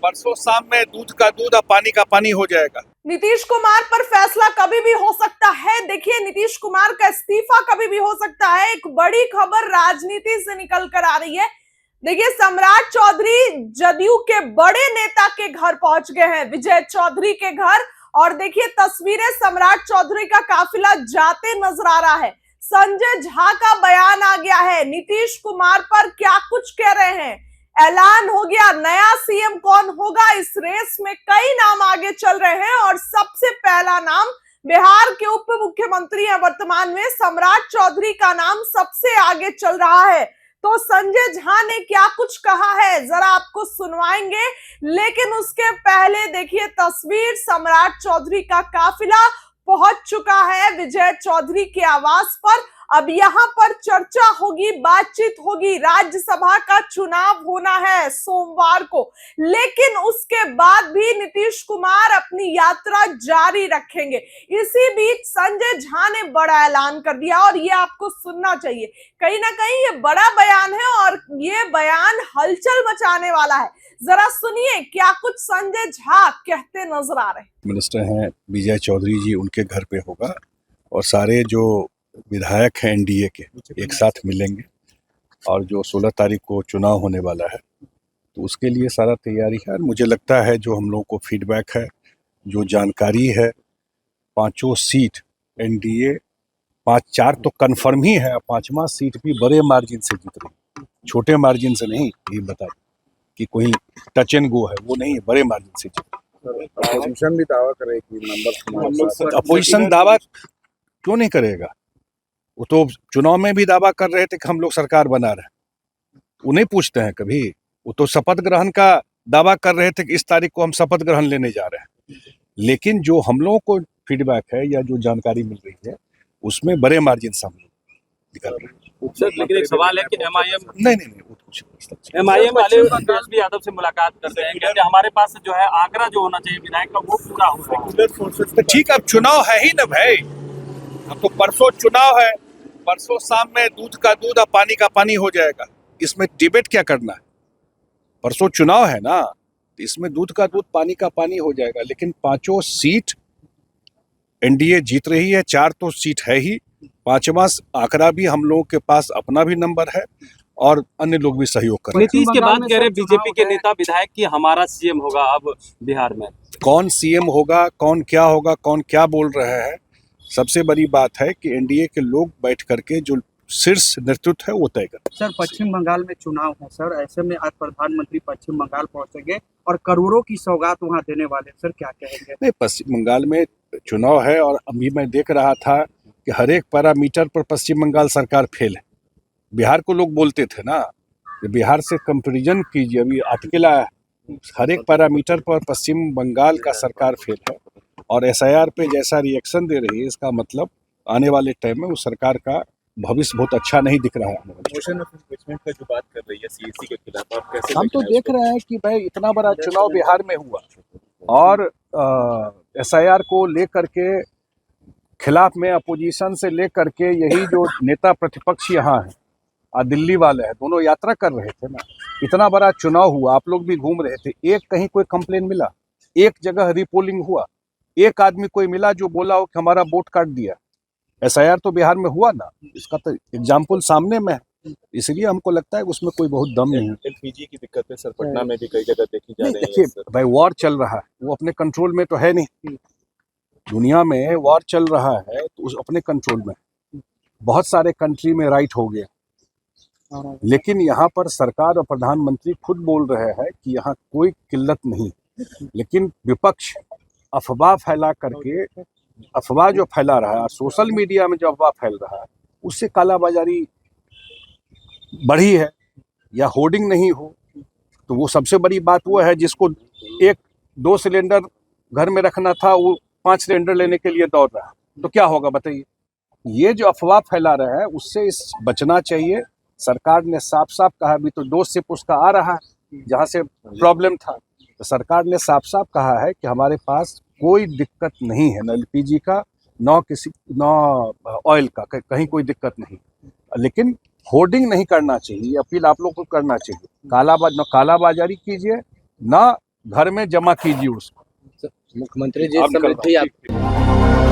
परसों शाम में दूध का दूध और पानी का पानी हो जाएगा। नीतीश कुमार पर फैसला कभी भी हो सकता है। देखिए, नीतीश कुमार का इस्तीफा कभी भी हो सकता है। एक बड़ी खबर राजनीति से निकल कर आ रही है। देखिए, सम्राट चौधरी जदयू के बड़े नेता के घर पहुंच गए हैं, विजय चौधरी के घर। और देखिए तस्वीरें, सम्राट चौधरी का काफिला जाते नजर आ रहा है। संजय झा का बयान आ गया है, नीतीश कुमार पर क्या कुछ कह रहे हैं। ऐलान हो गया, नया सीएम कौन होगा। इस रेस में कई नाम आगे चल रहे हैं और सबसे पहला नाम बिहार के उप मुख्यमंत्री हैं वर्तमान में, सम्राट चौधरी का नाम सबसे आगे चल रहा है। तो संजय झा ने क्या कुछ कहा है जरा आपको सुनवाएंगे, लेकिन उसके पहले देखिए तस्वीर, सम्राट चौधरी का काफिला पहुंच चुका है विजय चौधरी के आवास पर। अब यहां पर चर्चा होगी, बातचीत होगी। राज्यसभा का चुनाव होना है सोमवार को, लेकिन उसके बाद भी नीतीश कुमार अपनी यात्रा जारी रखेंगे। इसी बीच संजय झा ने बड़ा ऐलान कर दिया और ये आपको सुनना चाहिए। कहीं ना कहीं ये बड़ा बयान है और ये बयान हलचल मचाने वाला है। जरा सुनिए क्या कुछ संजय झा कहते नजर आ रहे हैं। मिनिस्टर हैं विजय चौधरी जी, उनके घर पे होगा और सारे जो विधायक हैं एनडीए के एक साथ मिलेंगे और जो 16 तारीख को चुनाव होने वाला है तो उसके लिए सारा तैयारी है। और मुझे लगता है जो हम लोगों को फीडबैक है, जो जानकारी है, पांचों सीट एनडीए 4 तो कन्फर्म ही है, 5वां सीट भी बड़े मार्जिन से जीत रही, छोटे मार्जिन से नहीं। ये बता कि कोई टच एंड गो है, वो नहीं है, बड़े मार्जिन से जीत। अपोजिशन भी दावा करे कि अपोजिशन दावा क्यों नहीं करेगा? वो तो चुनाव में भी दावा कर रहे थे कि हम लोग सरकार बना रहे हैं। वो नहीं पूछते हैं कभी। वो तो शपथ ग्रहण का दावा कर रहे थे कि इस तारीख को हम शपथ ग्रहण लेने जा रहे हैं। लेकिन जो हम लोगों को फीडबैक है या जो जानकारी मिल रही है उसमें बड़े मार्जिन से हम लोग निकल रहे हैं। सर, लेकिन एक सवाल है कि एमआईएम नहीं वो कुछ एमआईएम वाले तेजस्वी यादव से मुलाकात करते हैं, कहते हैं हमारे पास जो है आंकड़ा जो होना चाहिए विधायक का वो पूरा हो रहा है। तो ठीक, अब चुनाव है ही ना भाई। अब तो परसों चुनाव है, परसों शाम में दूध का दूध और पानी का पानी हो जाएगा। इसमें डिबेट क्या करना है? परसों चुनाव है ना, इसमें दूध का दूध पानी का पानी हो जाएगा। लेकिन 5 सीट एनडीए जीत रही है, 4 तो सीट है ही, 5वां आंकड़ा भी हम लोगों के पास अपना भी नंबर है और अन्य लोग भी सहयोग कर रहे हैं। नीतीश के बाद कह रहे बीजेपी के नेता विधायक की हमारा सीएम होगा अब बिहार में। कौन सीएम होगा, कौन क्या होगा, कौन क्या बोल रहा है, सबसे बड़ी बात है कि एनडीए के लोग बैठ करके जो शीर्ष नेतृत्व है वो तय कर। सर, पश्चिम बंगाल में चुनाव है सर, ऐसे में आज प्रधानमंत्री पश्चिम बंगाल पहुंचेंगे और करोड़ों की सौगात वहां देने वाले, सर क्या कहेंगे? नहीं, पश्चिम बंगाल में चुनाव है और अभी मैं देख रहा था कि हर एक पैरामीटर पर पश्चिम बंगाल सरकार फेल है। बिहार को लोग बोलते थे ना, बिहार से कंपैरिजन कीजिए, अभी आर्टिकल आया, हर एक पैरामीटर पर पश्चिम बंगाल का सरकार फेल है और एसआईआर पे जैसा रिएक्शन दे रही है, इसका मतलब आने वाले टाइम में उस सरकार का भविष्य बहुत अच्छा नहीं दिख रहा है। मोशन ऑफ इम्पीचमेंट का जो बात कर रही है सीएसी के खिलाफ, आप कैसे हम तो देख रहे हैं कि भाई इतना बड़ा चुनाव बिहार में हुआ और एसआईआर को लेकर के खिलाफ में अपोजिशन से लेकर के यही जो नेता प्रतिपक्ष यहाँ है और दिल्ली वाले हैं, दोनों यात्रा कर रहे थे ना। इतना बड़ा चुनाव हुआ, आप लोग भी घूम रहे थे, एक कहीं कोई कंप्लेन मिला? एक जगह रिपोलिंग हुआ? एक आदमी कोई मिला जो बोला हो कि हमारा वोट काट दिया? एसआईआर तो बिहार में हुआ ना, इसका तो एग्जाम्पल सामने में है। इसलिए हमको लगता है कि उसमें कोई बहुत दम नहीं है। एलपीजी की दिक्कतें सर पटना में भी कई जगह देखी जा रही है। देखिए भाई, वॉर चल रहा है, वो अपने कंट्रोल में तो है नहीं। दुनिया में वॉर चल रहा है तो उस अपने कंट्रोल में, बहुत सारे कंट्री में राइट हो गया। लेकिन यहाँ पर सरकार और प्रधानमंत्री खुद बोल रहे हैं कि यहाँ कोई किल्लत नहीं। लेकिन विपक्ष अफवाह फैला करके, अफवाह जो फैला रहा है, सोशल मीडिया में जो अफवाह फैल रहा है, उससे कालाबाजारी बढ़ी है। या होर्डिंग नहीं हो तो वो सबसे बड़ी बात वो है जिसको 1-2 सिलेंडर घर में रखना था, वो 5 सिलेंडर लेने के लिए दौड़ रहा है। तो क्या होगा बताइए? ये जो अफवाह फैला रहा है उससे बचना चाहिए। सरकार ने साफ साफ कहा, अभी तो 2 शिप उसका आ रहा है जहाँ से प्रॉब्लम था, तो सरकार ने साफ साफ कहा है कि हमारे पास कोई दिक्कत नहीं है, न एलपीजी का, न ऑयल का, कहीं कोई दिक्कत नहीं। लेकिन होर्डिंग नहीं करना चाहिए, अपील आप लोग को करना चाहिए। कालाबाजारी कीजिए, ना घर में जमा कीजिए उसको। मुख्यमंत्री जी आप निकल समिति रहा हूं। आप